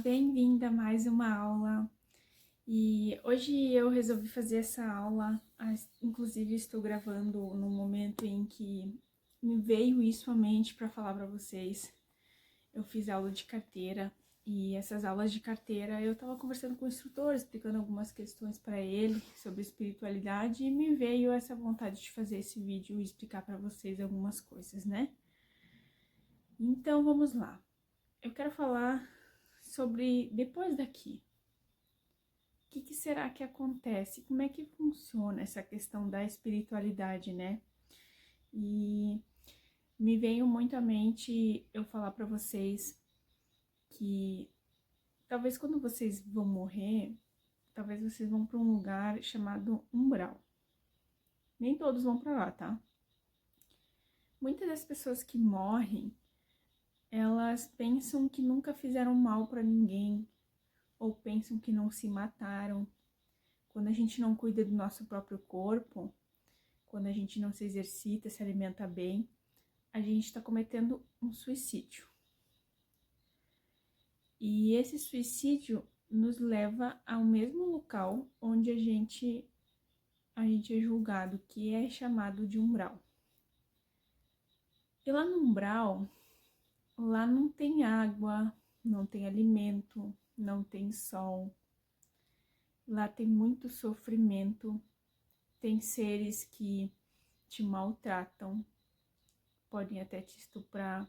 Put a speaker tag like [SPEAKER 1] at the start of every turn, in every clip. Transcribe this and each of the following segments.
[SPEAKER 1] bem-vinda a mais uma aula. E hoje eu resolvi fazer essa aula, inclusive estou gravando no momento em que me veio isso à mente para falar para vocês. Eu fiz aula de carteira e essas aulas de carteira eu estava conversando com o instrutor, explicando algumas questões para ele sobre espiritualidade e me veio essa vontade de fazer esse vídeo e explicar para vocês algumas coisas, né? Então vamos lá. Eu quero falar sobre depois daqui. O que será que acontece? Como é que funciona essa questão da espiritualidade, né? E me veio muito à mente eu falar para vocês que talvez quando vocês vão morrer, talvez vocês vão para um lugar chamado umbral. Nem todos vão para lá, tá? Muitas das pessoas que morrem, elas pensam que nunca fizeram mal para ninguém, ou pensam que não se mataram. Quando a gente não cuida do nosso próprio corpo, quando a gente não se exercita, se alimenta bem, a gente está cometendo um suicídio. E esse suicídio nos leva ao mesmo local onde a gente é julgado, que é chamado de umbral. E lá no umbral, lá não tem água, não tem alimento, não tem sol. Lá tem muito sofrimento, tem seres que te maltratam, podem até te estuprar,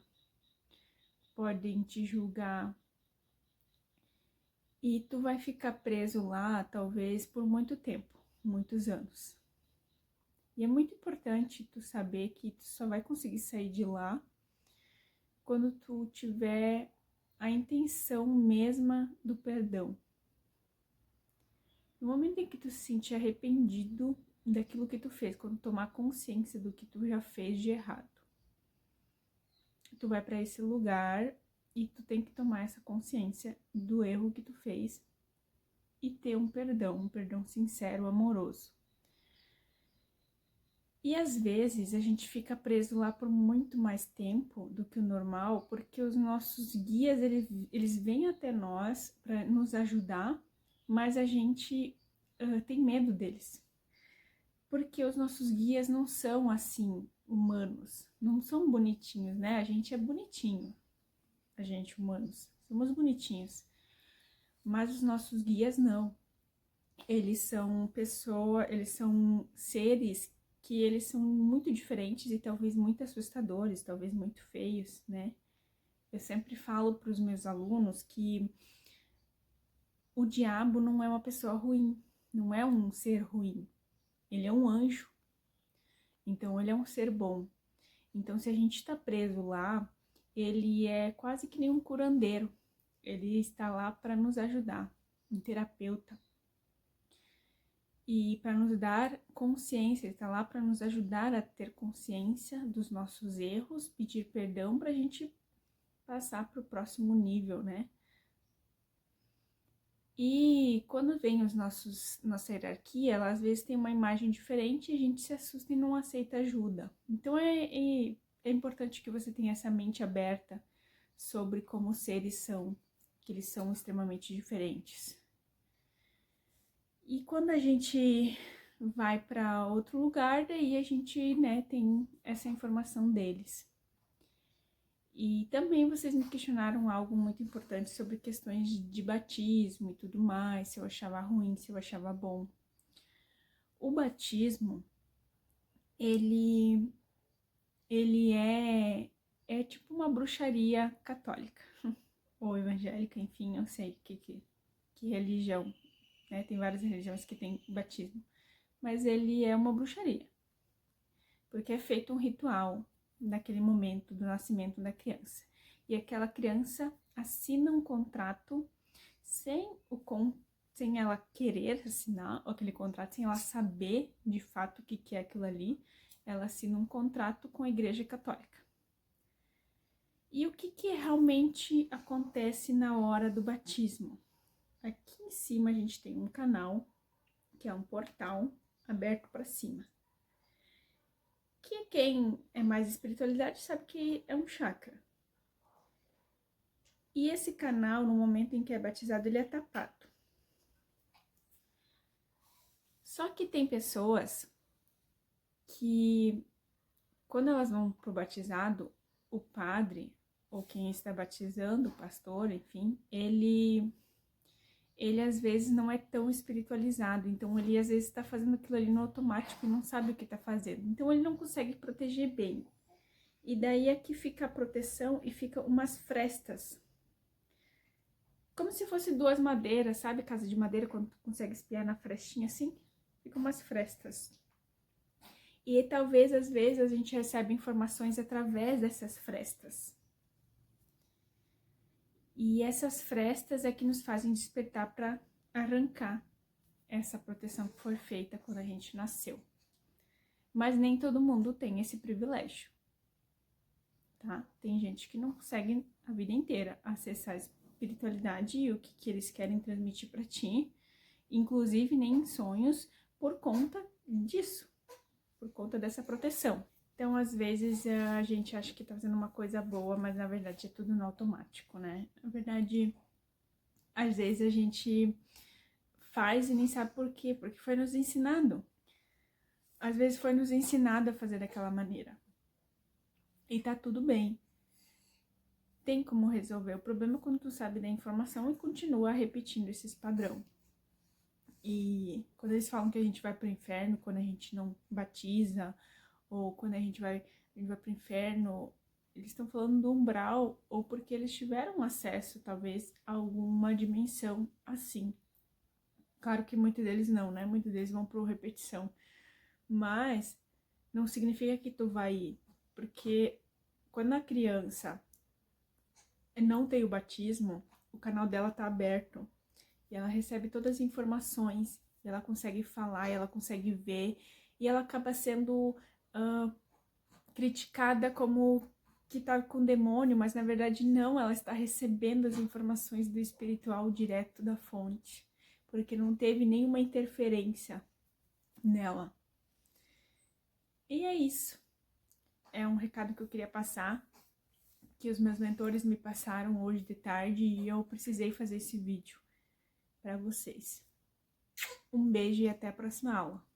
[SPEAKER 1] podem te julgar. E tu vai ficar preso lá, talvez, por muito tempo, muitos anos. E é muito importante tu saber que tu só vai conseguir sair de lá quando tu tiver a intenção mesma do perdão. No momento em que tu se sentir arrependido daquilo que tu fez, quando tomar consciência do que tu já fez de errado, tu vai para esse lugar e tu tem que tomar essa consciência do erro que tu fez e ter um perdão sincero, amoroso. E às vezes a gente fica preso lá por muito mais tempo do que o normal, porque os nossos guias, eles vêm até nós para nos ajudar, mas a gente tem medo deles. Porque os nossos guias não são assim, humanos, não são bonitinhos, né? A gente é bonitinho, a gente humanos, somos bonitinhos. Mas os nossos guias não. Eles são eles são seres que eles são muito diferentes e talvez muito assustadores, talvez muito feios, né? Eu sempre falo para os meus alunos que o diabo não é uma pessoa ruim, não é um ser ruim. Ele é um anjo. Então ele é um ser bom. Então se a gente está preso lá, ele é quase que nem um curandeiro. Ele está lá para nos ajudar, um terapeuta. E para nos dar consciência, ele está lá para nos ajudar a ter consciência dos nossos erros, pedir perdão para a gente passar para o próximo nível, né? E quando vem nossa hierarquia, ela às vezes tem uma imagem diferente e a gente se assusta e não aceita ajuda. Então é importante que você tenha essa mente aberta sobre como os seres são, que eles são extremamente diferentes. E quando a gente vai para outro lugar, daí a gente, né, tem essa informação deles. E também vocês me questionaram algo muito importante sobre questões de batismo e tudo mais, se eu achava ruim, se eu achava bom. O batismo, ele é tipo uma bruxaria católica, ou evangélica, enfim, eu sei que religião, né? Tem várias religiões que tem batismo, mas ele é uma bruxaria, porque é feito um ritual naquele momento do nascimento da criança. E aquela criança assina um contrato sem ela querer assinar aquele contrato, sem ela saber de fato o que é aquilo ali, ela assina um contrato com a Igreja Católica. E o que realmente acontece na hora do batismo? Aqui em cima a gente tem um canal, que é um portal aberto para cima. Que quem é mais espiritualidade sabe que é um chakra. E esse canal, no momento em que é batizado, ele é tapado. Só que tem pessoas que, quando elas vão pro batizado, o padre, ou quem está batizando, o pastor, enfim, ele às vezes não é tão espiritualizado, então ele às vezes está fazendo aquilo ali no automático e não sabe o que está fazendo, então ele não consegue proteger bem. E daí aqui fica a proteção e fica umas frestas, como se fosse duas madeiras, sabe, casa de madeira, quando tu consegue espiar na frestinha assim, fica umas frestas. E talvez às vezes a gente recebe informações através dessas frestas. E essas frestas é que nos fazem despertar para arrancar essa proteção que foi feita quando a gente nasceu. Mas nem todo mundo tem esse privilégio, tá? Tem gente que não consegue a vida inteira acessar a espiritualidade e o que eles querem transmitir para ti, inclusive nem em sonhos, por conta disso, por conta dessa proteção. Então, às vezes, a gente acha que tá fazendo uma coisa boa, mas na verdade é tudo no automático, né? Na verdade, às vezes a gente faz e nem sabe por quê, porque foi nos ensinado. Às vezes foi nos ensinado a fazer daquela maneira. E tá tudo bem. Tem como resolver. O problema é quando tu sabe da informação e continua repetindo esses padrão. E quando eles falam que a gente vai pro inferno, quando a gente não batiza, ou quando a gente vai pro inferno, eles estão falando do umbral, ou porque eles tiveram acesso, talvez, a alguma dimensão assim. Claro que muitos deles não, né? Muitos deles vão por repetição. Mas não significa que tu vai ir, porque quando a criança não tem o batismo, o canal dela tá aberto e ela recebe todas as informações, e ela consegue falar, e ela consegue ver, e ela acaba sendo criticada como que tá com demônio, mas na verdade não, ela está recebendo as informações do espiritual direto da fonte, porque não teve nenhuma interferência nela. E é isso. É um recado que eu queria passar, que os meus mentores me passaram hoje de tarde e eu precisei fazer esse vídeo para vocês. Um beijo e até a próxima aula.